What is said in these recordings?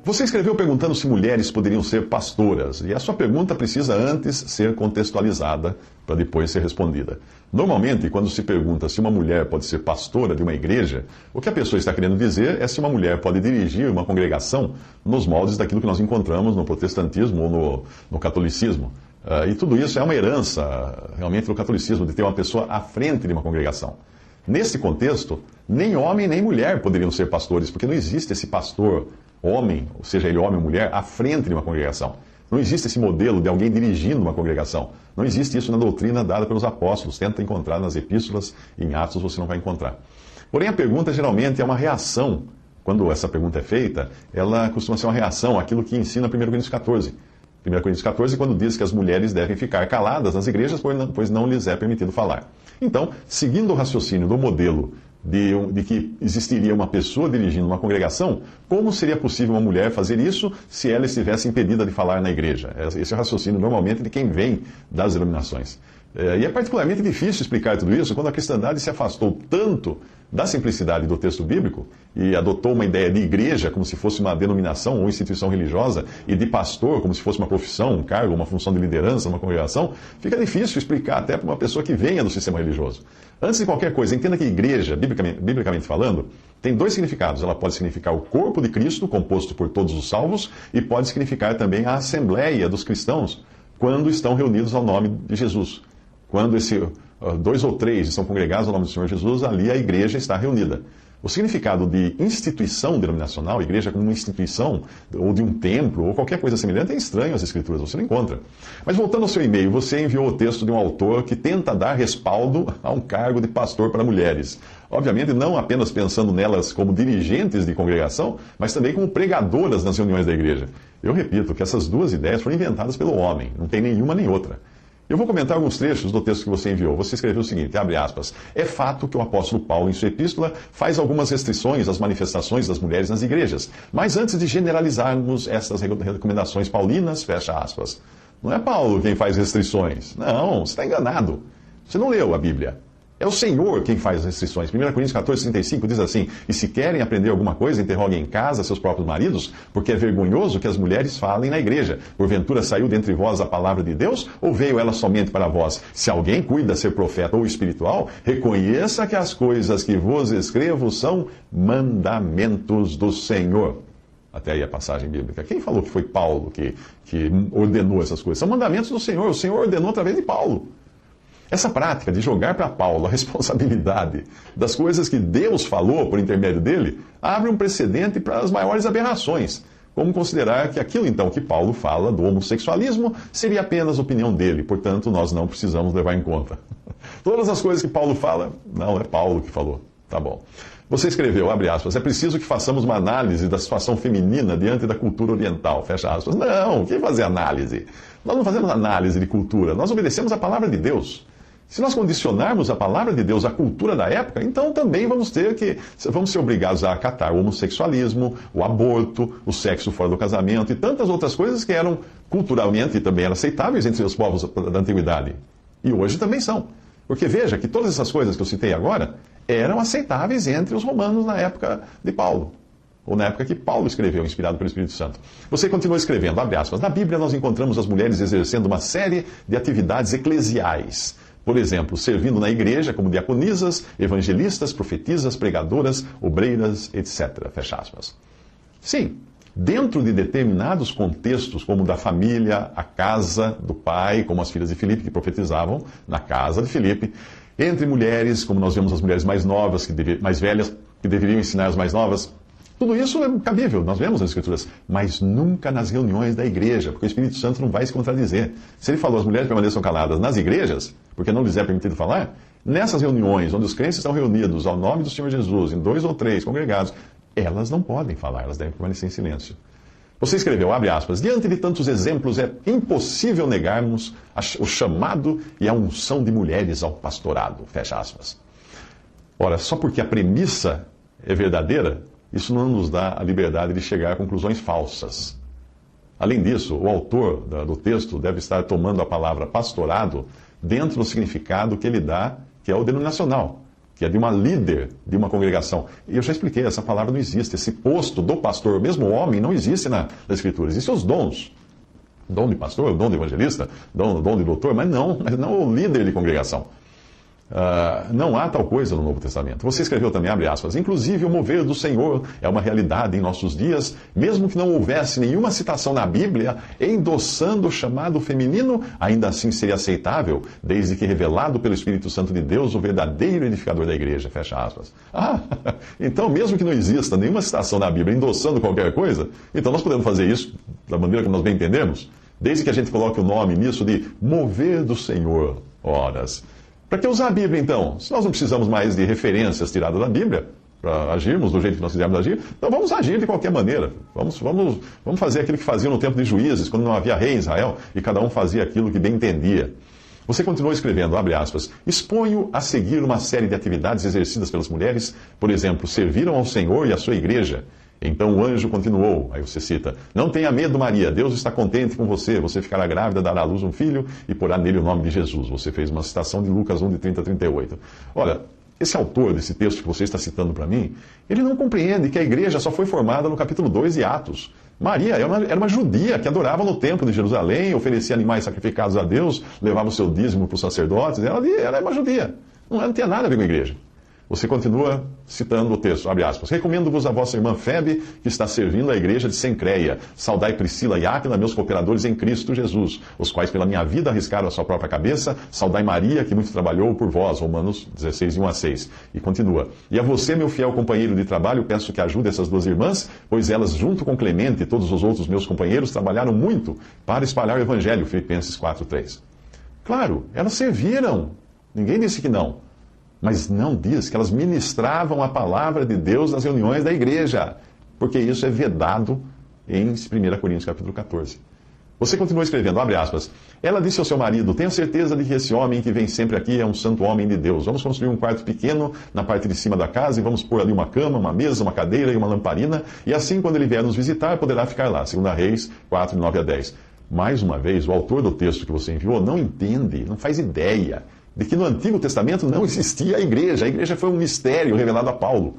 Você escreveu perguntando se mulheres poderiam ser pastoras, e a sua pergunta precisa antes ser contextualizada para depois ser respondida. Normalmente, quando se pergunta se uma mulher pode ser pastora de uma igreja, o que a pessoa está querendo dizer é se uma mulher pode dirigir uma congregação nos moldes daquilo que nós encontramos no protestantismo ou no catolicismo. E tudo isso é uma herança, realmente, do catolicismo, de ter uma pessoa à frente de uma congregação. Nesse contexto, nem homem nem mulher poderiam ser pastores, porque não existe esse pastor homem, ou seja, ele homem ou mulher, à frente de uma congregação. Não existe esse modelo de alguém dirigindo uma congregação. Não existe isso na doutrina dada pelos apóstolos. Tenta encontrar nas epístolas, em Atos você não vai encontrar. Porém, a pergunta geralmente é uma reação. Quando essa pergunta é feita, ela costuma ser uma reação àquilo que ensina 1 Coríntios 14. 1 Coríntios 14, quando diz que as mulheres devem ficar caladas nas igrejas, pois não lhes é permitido falar. Então, seguindo o raciocínio do modelo de que existiria uma pessoa dirigindo uma congregação, como seria possível uma mulher fazer isso se ela estivesse impedida de falar na igreja? Esse é o raciocínio normalmente de quem vem das denominações. E é particularmente difícil explicar tudo isso quando a cristandade se afastou tanto da simplicidade do texto bíblico e adotou uma ideia de igreja como se fosse uma denominação ou instituição religiosa e de pastor como se fosse uma profissão, um cargo, uma função de liderança, uma congregação. Fica difícil explicar até para uma pessoa que venha do sistema religioso. Antes de qualquer coisa, entenda que igreja, biblicamente falando, tem dois significados. Ela pode significar o corpo de Cristo, composto por todos os salvos, e pode significar também a assembleia dos cristãos quando estão reunidos ao nome de Jesus. Quando dois ou três estão congregados ao nome do Senhor Jesus, ali a igreja está reunida. O significado de instituição denominacional, igreja como uma instituição, ou de um templo, ou qualquer coisa semelhante, é estranho às Escrituras, você não encontra. Mas voltando ao seu e-mail, você enviou o texto de um autor que tenta dar respaldo a um cargo de pastor para mulheres. Obviamente, não apenas pensando nelas como dirigentes de congregação, mas também como pregadoras nas reuniões da igreja. Eu repito que essas duas ideias foram inventadas pelo homem, não tem nenhuma nem outra. Eu vou comentar alguns trechos do texto que você enviou. Você escreveu o seguinte, abre aspas, é fato que o apóstolo Paulo, em sua epístola, faz algumas restrições às manifestações das mulheres nas igrejas. Mas antes de generalizarmos essas recomendações paulinas, fecha aspas. Não é Paulo quem faz restrições. Não, você está enganado. Você não leu a Bíblia. É o Senhor quem faz as restrições. 1 Coríntios 14, 35 diz assim, e se querem aprender alguma coisa, interroguem em casa seus próprios maridos, porque é vergonhoso que as mulheres falem na igreja. Porventura saiu dentre vós a palavra de Deus, ou veio ela somente para vós? Se alguém cuida ser profeta ou espiritual, reconheça que as coisas que vos escrevo são mandamentos do Senhor. Até aí a passagem bíblica. Quem falou que foi Paulo que ordenou essas coisas? São mandamentos do Senhor. O Senhor ordenou através de Paulo. Essa prática de jogar para Paulo a responsabilidade das coisas que Deus falou por intermédio dele abre um precedente para as maiores aberrações, como considerar que aquilo então que Paulo fala do homossexualismo seria apenas opinião dele, portanto nós não precisamos levar em conta. Todas as coisas que Paulo fala, não é Paulo que falou. Tá bom. Você escreveu, abre aspas, é preciso que façamos uma análise da situação feminina diante da cultura oriental, fecha aspas. Não, quem fazer análise? Nós não fazemos análise de cultura, nós obedecemos a palavra de Deus. Se nós condicionarmos a palavra de Deus à cultura da época, então também vamos ser obrigados a acatar o homossexualismo, o aborto, o sexo fora do casamento e tantas outras coisas que eram culturalmente também eram aceitáveis entre os povos da antiguidade. E hoje também são. Porque veja que todas essas coisas que eu citei agora eram aceitáveis entre os romanos na época de Paulo. Ou na época que Paulo escreveu, inspirado pelo Espírito Santo. Você continua escrevendo, abre aspas, na Bíblia nós encontramos as mulheres exercendo uma série de atividades eclesiais. Por exemplo, servindo na igreja como diaconisas, evangelistas, profetisas, pregadoras, obreiras, etc. Fecha aspas. Sim, dentro de determinados contextos, como da família, a casa do pai, como as filhas de Filipe que profetizavam na casa de Filipe, entre mulheres, como nós vemos as mulheres mais novas, mais velhas, que deveriam ensinar as mais novas. Tudo isso é cabível, nós vemos nas Escrituras, mas nunca nas reuniões da igreja, porque o Espírito Santo não vai se contradizer. Se ele falou, as mulheres permaneçam caladas nas igrejas, porque não lhes é permitido falar, nessas reuniões, onde os crentes estão reunidos ao nome do Senhor Jesus, em 2 ou 3 congregados, elas não podem falar, elas devem permanecer em silêncio. Você escreveu, abre aspas, diante de tantos exemplos é impossível negarmos o chamado e a unção de mulheres ao pastorado, fecha aspas. Ora, só porque a premissa é verdadeira, isso não nos dá a liberdade de chegar a conclusões falsas. Além disso, o autor do texto deve estar tomando a palavra pastorado dentro do significado que ele dá, que é o denominacional. que é de uma líder de uma congregação. E eu já expliquei, essa palavra não existe. Esse posto do pastor, mesmo homem, não existe na Escritura. Existem os dons. Dom de pastor, dom de evangelista, dom de doutor, mas não o líder de congregação. Não há tal coisa no Novo Testamento. Você escreveu também, abre aspas, inclusive o mover do Senhor é uma realidade em nossos dias, mesmo que não houvesse nenhuma citação na Bíblia endossando o chamado feminino, ainda assim seria aceitável, desde que revelado pelo Espírito Santo de Deus, o verdadeiro edificador da igreja, fecha aspas. Então mesmo que não exista nenhuma citação na Bíblia endossando qualquer coisa, então nós podemos fazer isso da maneira que nós bem entendemos, desde que a gente coloque o nome nisso de mover do Senhor, horas. Para que usar a Bíblia, então? Se nós não precisamos mais de referências tiradas da Bíblia, para agirmos do jeito que nós quisermos agir, então vamos agir de qualquer maneira. Vamos fazer aquilo que faziam no tempo de Juízes, quando não havia rei em Israel, e cada um fazia aquilo que bem entendia. Você continuou escrevendo, abre aspas, exponho a seguir uma série de atividades exercidas pelas mulheres, por exemplo, serviram ao Senhor e à sua igreja. Então o anjo continuou, aí você cita, não tenha medo, Maria, Deus está contente com você, você ficará grávida, dará à luz um filho e porá nele o nome de Jesus. Você fez uma citação de Lucas 1, de 30 a 38. Olha, esse autor desse texto que você está citando para mim, ele não compreende que a igreja só foi formada no capítulo 2 de Atos. Maria era uma judia que adorava no templo de Jerusalém, oferecia animais sacrificados a Deus, levava o seu dízimo para os sacerdotes, ela é uma judia, não tinha nada a ver com a igreja. Você continua citando o texto, abre aspas. Recomendo-vos a vossa irmã Febe, que está servindo a igreja de Cencreia. Saudai Priscila e Áquila, meus cooperadores em Cristo Jesus, os quais pela minha vida arriscaram a sua própria cabeça. Saudai Maria, que muito trabalhou por vós. Romanos 16, 1 a 6. E continua. E a você, meu fiel companheiro de trabalho, peço que ajude essas duas irmãs, pois elas, junto com Clemente e todos os outros meus companheiros, trabalharam muito para espalhar o Evangelho. Filipenses 4, 3. Claro, elas serviram. Ninguém disse que não. Mas não diz que elas ministravam a palavra de Deus nas reuniões da igreja, porque isso é vedado em 1 Coríntios capítulo 14. Você continua escrevendo, abre aspas, ela disse ao seu marido, tenha certeza de que esse homem que vem sempre aqui é um santo homem de Deus. Vamos construir um quarto pequeno na parte de cima da casa e vamos pôr ali uma cama, uma mesa, uma cadeira e uma lamparina, e assim quando ele vier nos visitar poderá ficar lá. 2 Reis 4, 9 a 10. Mais uma vez, o autor do texto que você enviou não entende, não faz ideia de que no Antigo Testamento não existia a igreja foi um mistério revelado a Paulo.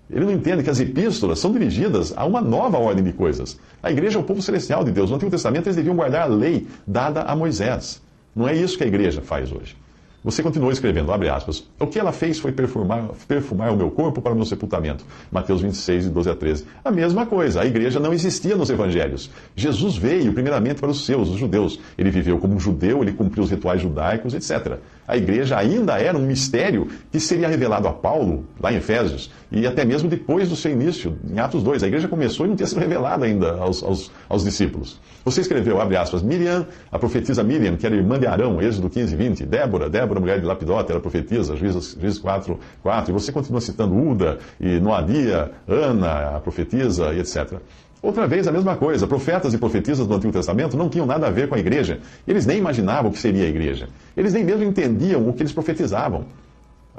Ele não entende que as epístolas são dirigidas a uma nova ordem de coisas. A igreja é o povo celestial de Deus. No Antigo Testamento eles deviam guardar a lei dada a Moisés. Não é isso que a igreja faz hoje. Você continuou escrevendo, abre aspas, o que ela fez foi perfumar o meu corpo para o meu sepultamento. Mateus 26, de 12 a 13. A mesma coisa, a igreja não existia nos evangelhos. Jesus veio primeiramente para os seus, os judeus. Ele viveu como um judeu, ele cumpriu os rituais judaicos, etc. A igreja ainda era um mistério que seria revelado a Paulo, lá em Efésios, e até mesmo depois do seu início, em Atos 2. A igreja começou e não tinha sido revelada ainda aos discípulos. Você escreveu, abre aspas, Miriam, a profetisa Miriam, que era irmã de Arão, Êxodo 15, 20. Débora, mulher de Lapidote, era profetisa, Juízes 4, 4. E você continua citando Uda, e Noadia, Ana, a profetisa, e etc. Outra vez, a mesma coisa. Profetas e profetisas do Antigo Testamento não tinham nada a ver com a igreja. Eles nem imaginavam o que seria a igreja. Eles nem mesmo entendiam o que eles profetizavam.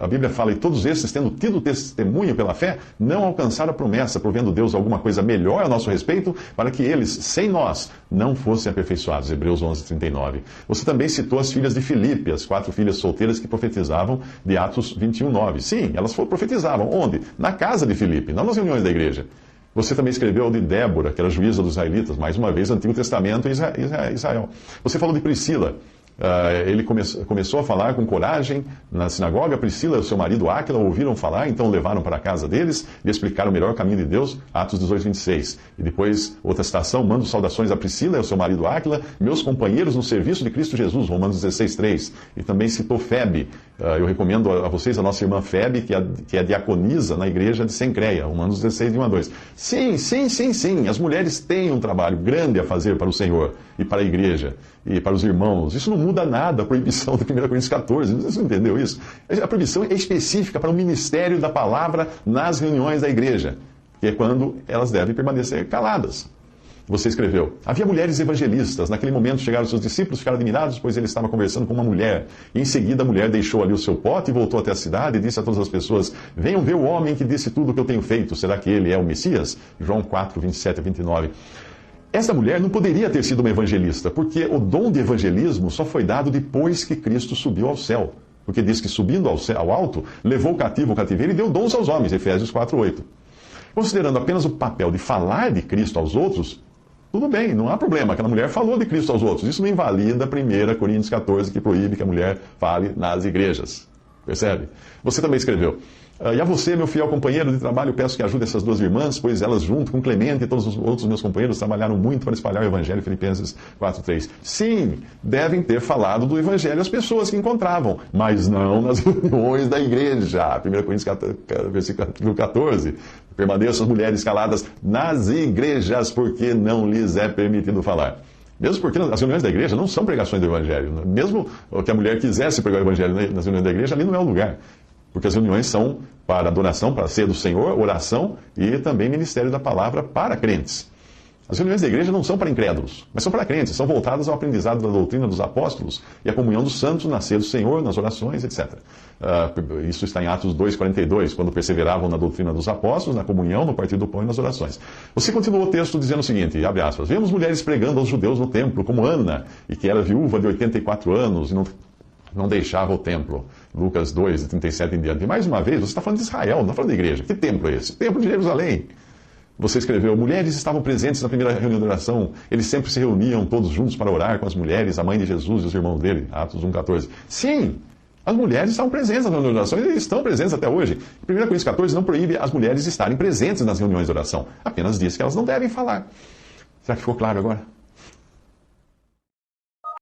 A Bíblia fala, e todos esses, tendo tido testemunho pela fé, não alcançaram a promessa, provendo Deus alguma coisa melhor a nosso respeito, para que eles, sem nós, não fossem aperfeiçoados. Hebreus 11, 39. Você também citou as filhas de Filipe, as 4 filhas solteiras que profetizavam de Atos 21, 9. Sim, elas profetizavam. Onde? Na casa de Filipe, não nas reuniões da igreja. Você também escreveu de Débora, que era juíza dos israelitas, mais uma vez, Antigo Testamento e Israel. Você falou de Priscila. Ele começou a falar com coragem na sinagoga. Priscila e o seu marido Áquila ouviram falar, então levaram para a casa deles e explicaram o melhor caminho de Deus, Atos 18, 26. E depois, outra citação, mando saudações a Priscila e ao seu marido Áquila, meus companheiros no serviço de Cristo Jesus, Romanos 16, 3. E também citou Febe. Eu recomendo a vocês a nossa irmã Febe, que é diaconisa na igreja de Cencreia, Romanos 16, 1 a 2. Sim. As mulheres têm um trabalho grande a fazer para o Senhor e para a igreja e para os irmãos. Isso não muda nada a proibição de 1 Coríntios 14. Você não entendeu isso? A proibição é específica para o ministério da palavra nas reuniões da igreja, que é quando elas devem permanecer caladas. Você escreveu, havia mulheres evangelistas. Naquele momento chegaram seus discípulos, ficaram admirados, pois ele estava conversando com uma mulher. E em seguida a mulher deixou ali o seu pote e voltou até a cidade e disse a todas as pessoas, venham ver o homem que disse tudo o que eu tenho feito. Será que ele é o Messias? João 4, 27 a 29. Essa mulher não poderia ter sido uma evangelista, porque o dom de evangelismo só foi dado depois que Cristo subiu ao céu. porque diz que subindo ao alto, levou o cativo ao cativeiro e deu dons aos homens, Efésios 4:8. Considerando apenas o papel de falar de Cristo aos outros, tudo bem, não há problema. Aquela mulher falou de Cristo aos outros. Isso não invalida 1 Coríntios 14, que proíbe que a mulher fale nas igrejas. Percebe? Você também escreveu: e a você, meu fiel companheiro de trabalho, peço que ajude essas duas irmãs, pois elas, junto com Clemente e todos os outros meus companheiros, trabalharam muito para espalhar o Evangelho, Filipenses 4:3. Sim, devem ter falado do Evangelho às pessoas que encontravam, mas não nas reuniões da igreja. 1 Coríntios versículo 14. Permaneçam as mulheres caladas nas igrejas, porque não lhes é permitido falar. Mesmo porque as reuniões da igreja não são pregações do Evangelho. Mesmo que a mulher quisesse pregar o Evangelho nas reuniões da igreja, ali não é o lugar. Porque as reuniões são para adoração, para ser do Senhor, oração e também ministério da palavra para crentes. As reuniões da igreja não são para incrédulos, mas são para crentes, são voltadas ao aprendizado da doutrina dos apóstolos e à comunhão dos santos, na ceia do Senhor, nas orações, etc. Isso está em Atos 2:42, quando perseveravam na doutrina dos apóstolos, na comunhão, no partir do pão e nas orações. Você continua o texto dizendo o seguinte, abre aspas: vemos mulheres pregando aos judeus no templo, como Ana, e que era viúva de 84 anos e não deixava o templo. Lucas 2, de 37 em diante. E mais uma vez, você está falando de Israel, não está falando de igreja. Que templo é esse? Templo de Jerusalém. Você escreveu: mulheres estavam presentes na primeira reunião de oração. Eles sempre se reuniam todos juntos para orar com as mulheres, a mãe de Jesus e os irmãos dele. Atos 1:14. Sim, as mulheres estavam presentes na reunião de oração e estão presentes até hoje. 1 Coríntios 14 não proíbe as mulheres estarem presentes nas reuniões de oração. Apenas diz que elas não devem falar. Será que ficou claro agora?